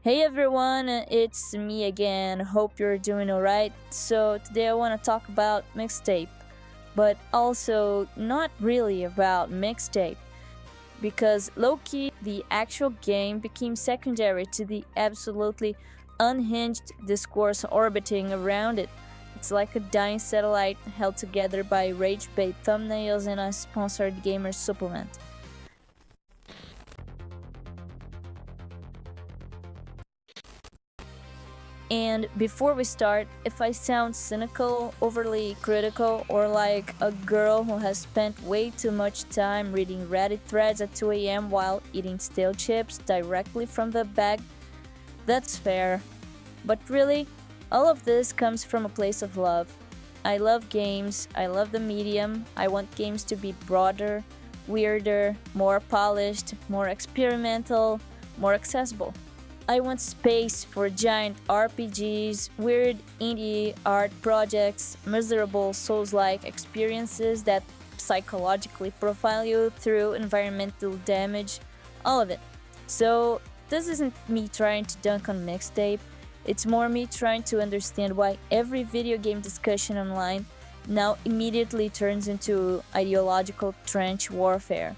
Hey everyone, it's me again. Hope you're doing alright. So, today I want to talk about Mixtape, but also not really about Mixtape, because low key, the actual game became secondary to the absolutely unhinged discourse orbiting around it. It's like a dying satellite held together by rage bait thumbnails and a sponsored gamer supplement. And before we start, if I sound cynical, overly critical, or like a girl who has spent way too much time reading Reddit threads at 2 a.m. while eating stale chips directly from the bag, that's fair. But really, all of this comes from a place of love. I love games, I love the medium, I want games to be broader, weirder, more polished, more experimental, more accessible. I want space for giant RPGs, weird indie art projects, miserable Souls-like experiences that psychologically profile you through environmental damage, all of it. So this isn't me trying to dunk on Mixtape, it's more me trying to understand why every video game discussion online now immediately turns into ideological trench warfare.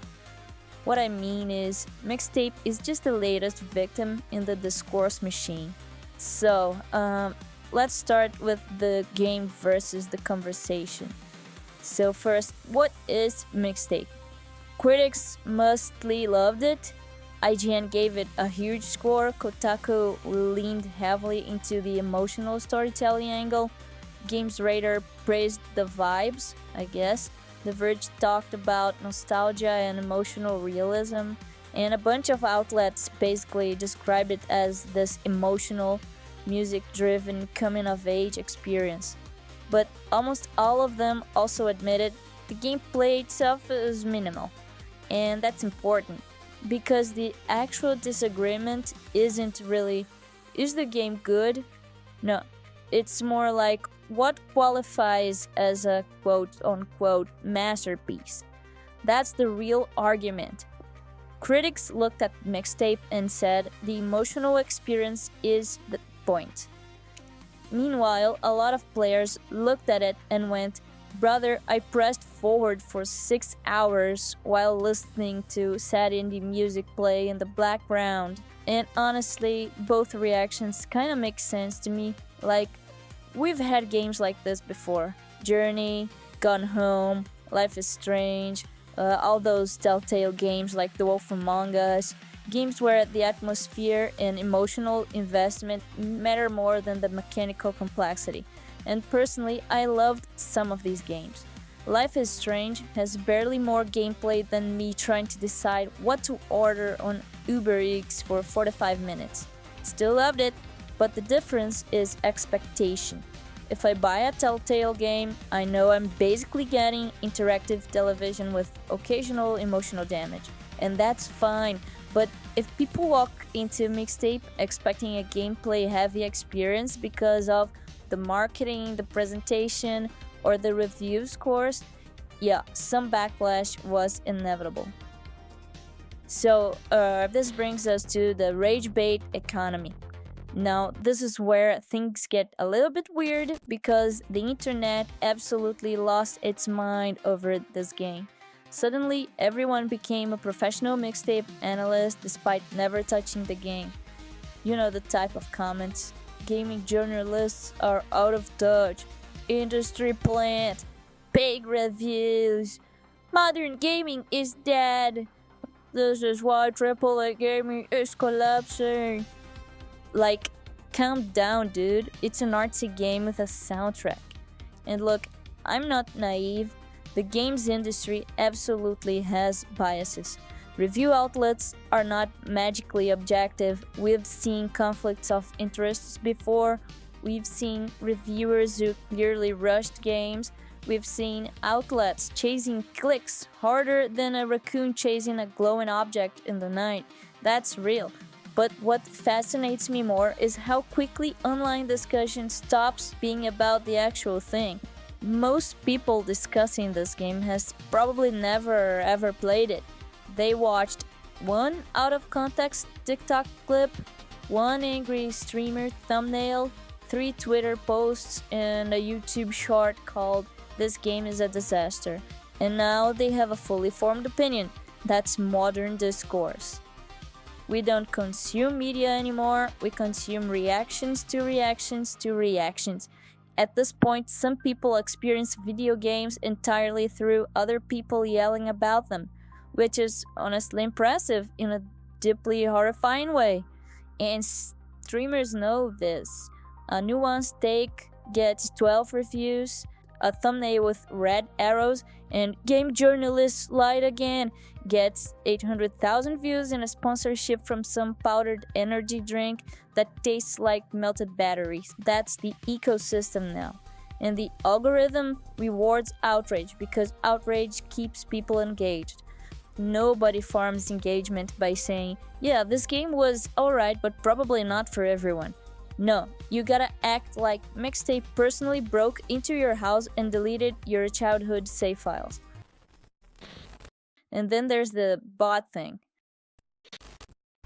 What I mean is, Mixtape is just the latest victim in the discourse machine. So, let's start with the game versus the conversation. So first, what is Mixtape? Critics mostly loved it. IGN gave it a huge score. Kotaku leaned heavily into the emotional storytelling angle. Games Radar praised the vibes, I guess. The Verge talked about nostalgia and emotional realism, and a bunch of outlets basically described it as this emotional, music-driven coming-of-age experience. But almost all of them also admitted the gameplay itself is minimal, and that's important, because the actual disagreement isn't really, is the game good? No, it's more like, what qualifies as a quote-unquote masterpiece? That's the real argument. Critics looked at Mixtape and said the emotional experience is the point. Meanwhile, a lot of players looked at it and went, brother, I pressed forward for 6 hours while listening to sad indie music play in the background. And honestly, both reactions kinda make sense to me. Like, we've had games like this before. Journey, Gone Home, Life is Strange, all those Telltale games like The Wolf Among Us. Games where the atmosphere and emotional investment matter more than the mechanical complexity. And personally, I loved some of these games. Life is Strange has barely more gameplay than me trying to decide what to order on Uber Eats for 45 minutes. Still loved it, but the difference is expectation. If I buy a Telltale game, I know I'm basically getting interactive television with occasional emotional damage, and that's fine. But if people walk into Mixtape expecting a gameplay-heavy experience because of the marketing, the presentation, or the review scores, yeah, some backlash was inevitable. So, this brings us to the rage bait economy. Now, this is where things get a little bit weird because the internet absolutely lost its mind over this game. Suddenly, everyone became a professional Mixtape analyst despite never touching the game. You know the type of comments. Gaming journalists are out of touch. Industry plant. Pig reviews. Modern gaming is dead. This is why AAA gaming is collapsing. Like, calm down, dude. It's an artsy game with a soundtrack. And look, I'm not naive. The games industry absolutely has biases. Review outlets are not magically objective. We've seen conflicts of interests before. We've seen reviewers who clearly rushed games. We've seen outlets chasing clicks harder than a raccoon chasing a glowing object in the night. That's real. But what fascinates me more is how quickly online discussion stops being about the actual thing. Most people discussing this game has probably never ever played it. They watched one out of context TikTok clip, one angry streamer thumbnail, 3 Twitter posts, and a YouTube short called "This game is a disaster." And now they have a fully formed opinion. That's modern discourse. We don't consume media anymore, we consume reactions to reactions to reactions. At this point, some people experience video games entirely through other people yelling about them, which is honestly impressive in a deeply horrifying way. And streamers know this. A nuanced take gets 12 reviews, a thumbnail with red arrows, and game journalists lied again gets 800,000 views, and a sponsorship from some powdered energy drink that tastes like melted batteries. That's the ecosystem now. And the algorithm rewards outrage because outrage keeps people engaged. Nobody farms engagement by saying, yeah, this game was alright, but probably not for everyone. No, you gotta act like Mixtape personally broke into your house and deleted your childhood save files. And then there's the bot thing.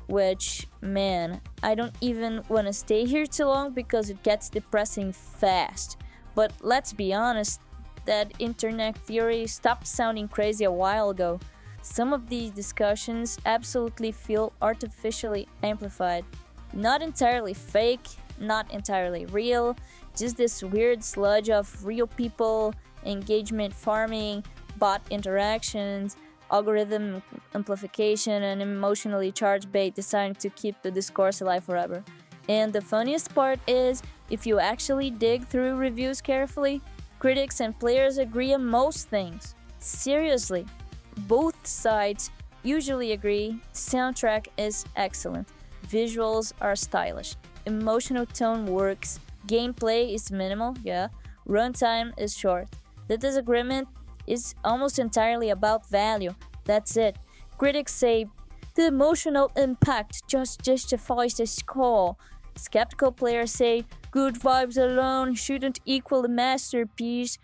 Which, man, I don't even want to stay here too long because it gets depressing fast. But let's be honest, that internet theory stopped sounding crazy a while ago. Some of these discussions absolutely feel artificially amplified. Not entirely fake, not entirely real, just this weird sludge of real people, engagement farming, bot interactions, algorithm amplification, and emotionally charged bait designed to keep the discourse alive forever. And the funniest part is, if you actually dig through reviews carefully, critics and players agree on most things. Seriously, both sides usually agree soundtrack is excellent, visuals are stylish, emotional tone works, gameplay is minimal, yeah, runtime is short. The disagreement is almost entirely about value. That's it. Critics say the emotional impact just justifies the score. Skeptical players say good vibes alone shouldn't equal a masterpiece.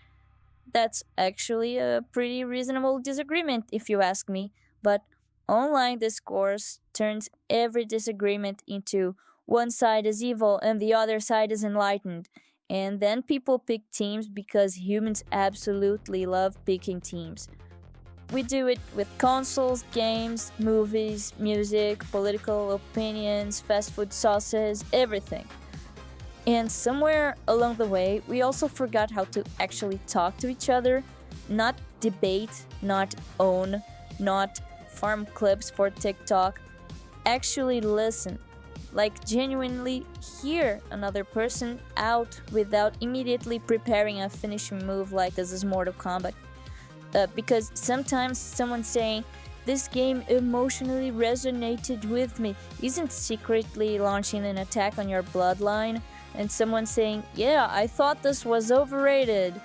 That's actually a pretty reasonable disagreement if you ask me, but online discourse turns every disagreement into one side is evil and the other side is enlightened. And then people pick teams because humans absolutely love picking teams. We do it with consoles, games, movies, music, political opinions, fast food sauces, everything. And somewhere along the way, we also forgot how to actually talk to each other, not debate, not own, not farm clips for TikTok. Actually listen. Like genuinely hear another person out without immediately preparing a finishing move like this is Mortal Kombat. Because sometimes someone saying, this game emotionally resonated with me, isn't secretly launching an attack on your bloodline, and someone saying, yeah, I thought this was overrated,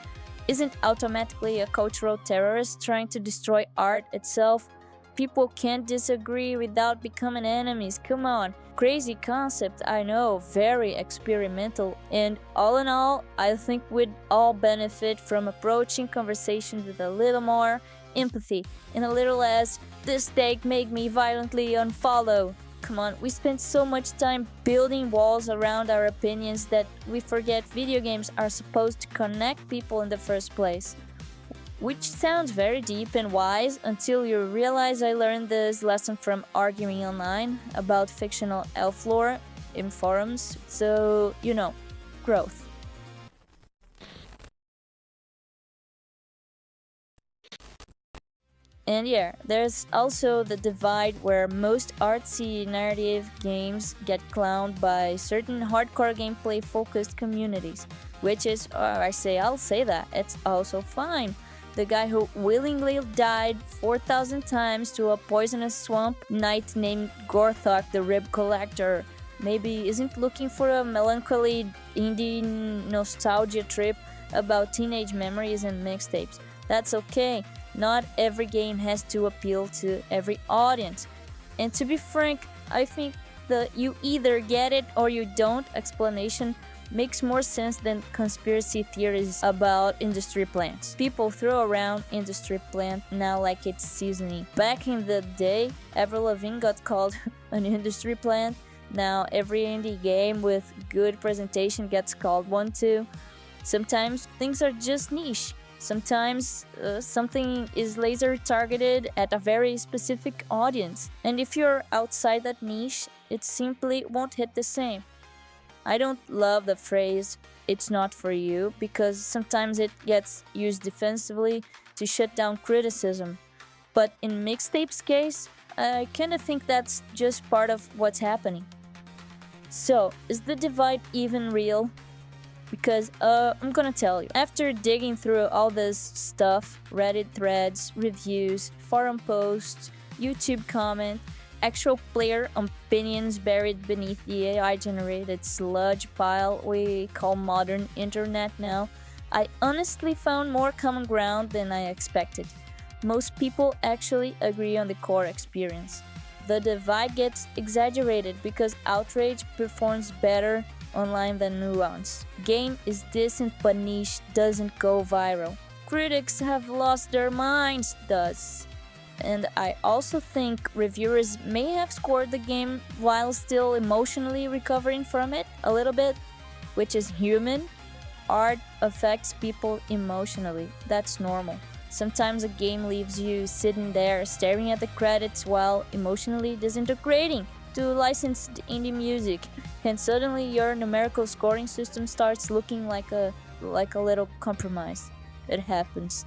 isn't automatically a cultural terrorist trying to destroy art itself. People can't disagree without becoming enemies, come on. Crazy concept, I know, very experimental, and all in all, I think we'd all benefit from approaching conversations with a little more empathy and a little less, this take made me violently unfollow. Come on, we spend so much time building walls around our opinions that we forget video games are supposed to connect people in the first place. Which sounds very deep and wise until you realize I learned this lesson from arguing online about fictional elf lore in forums, so, you know, growth. And yeah, there's also the divide where most artsy narrative games get clowned by certain hardcore gameplay focused communities, which is, I'll say that, it's also fine. The guy who willingly died 4,000 times to a poisonous swamp knight named Gorthok the Rib Collector maybe isn't looking for a melancholy indie nostalgia trip about teenage memories and mixtapes. That's okay. Not every game has to appeal to every audience. And to be frank, I think the you either get it or you don't explanation makes more sense than conspiracy theories about industry plants. People throw around industry plant now like it's seasoning. Back in the day, Avril Lavigne got called an industry plant, Now every indie game with good presentation gets called one too. Sometimes things are just niche. Sometimes something is laser targeted at a very specific audience. And if you're outside that niche, it simply won't hit the same. I don't love the phrase, "it's not for you," because sometimes it gets used defensively to shut down criticism. But in Mixtape's case, I kinda think that's just part of what's happening. So, is the divide even real? Because I'm gonna tell you. After digging through all this stuff, Reddit threads, reviews, forum posts, YouTube comments, actual player opinions buried beneath the AI generated sludge pile we call modern internet now, I honestly found more common ground than I expected. Most people actually agree on the core experience. The divide gets exaggerated because outrage performs better online than nuance. Game is decent but niche doesn't go viral. Critics have lost their minds thus. And I also think reviewers may have scored the game while still emotionally recovering from it a little bit, which is human. Art affects people emotionally. That's normal. Sometimes a game leaves you sitting there staring at the credits while emotionally disintegrating to licensed indie music, and suddenly your numerical scoring system starts looking like a little compromise. It happens.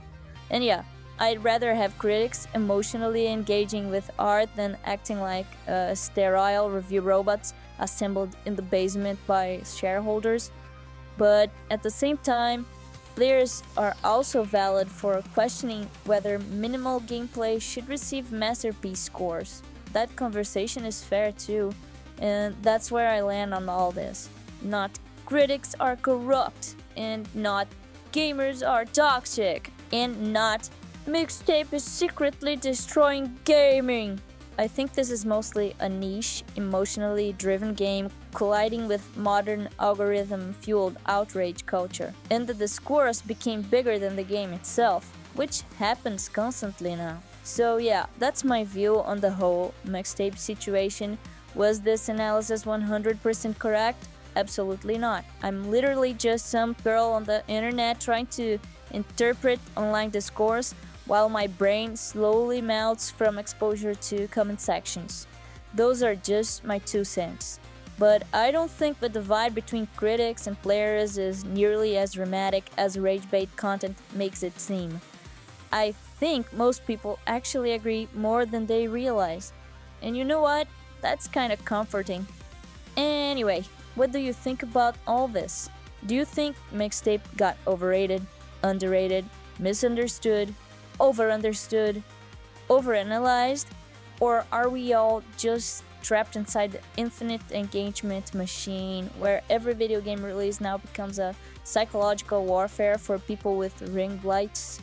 And yeah, I'd rather have critics emotionally engaging with art than acting like sterile review robots assembled in the basement by shareholders. But at the same time, players are also valid for questioning whether minimal gameplay should receive masterpiece scores. That conversation is fair too, and that's where I land on all this. Not critics are corrupt, and not gamers are toxic, and not Mixtape is secretly destroying gaming. I think this is mostly a niche, emotionally driven game colliding with modern algorithm-fueled outrage culture, and the discourse became bigger than the game itself, which happens constantly now. So yeah, that's my view on the whole Mixtape situation. Was this analysis 100% correct? Absolutely not. I'm literally just some girl on the internet trying to interpret online discourse while my brain slowly melts from exposure to comment sections. Those are just my 2 cents. But I don't think the divide between critics and players is nearly as dramatic as rage-bait content makes it seem. I think most people actually agree more than they realize. And you know what? That's kind of comforting. Anyway, what do you think about all this? Do you think Mixtape got overrated, underrated, misunderstood, overunderstood, overanalyzed? Or are we all just trapped inside the infinite engagement machine where every video game release now becomes a psychological warfare for people with ring lights?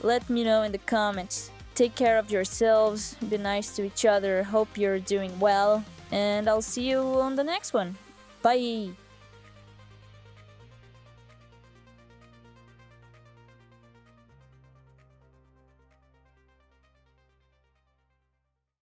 Let me know in the comments. Take care of yourselves, be nice to each other, hope you're doing well, and I'll see you on the next one. Bye!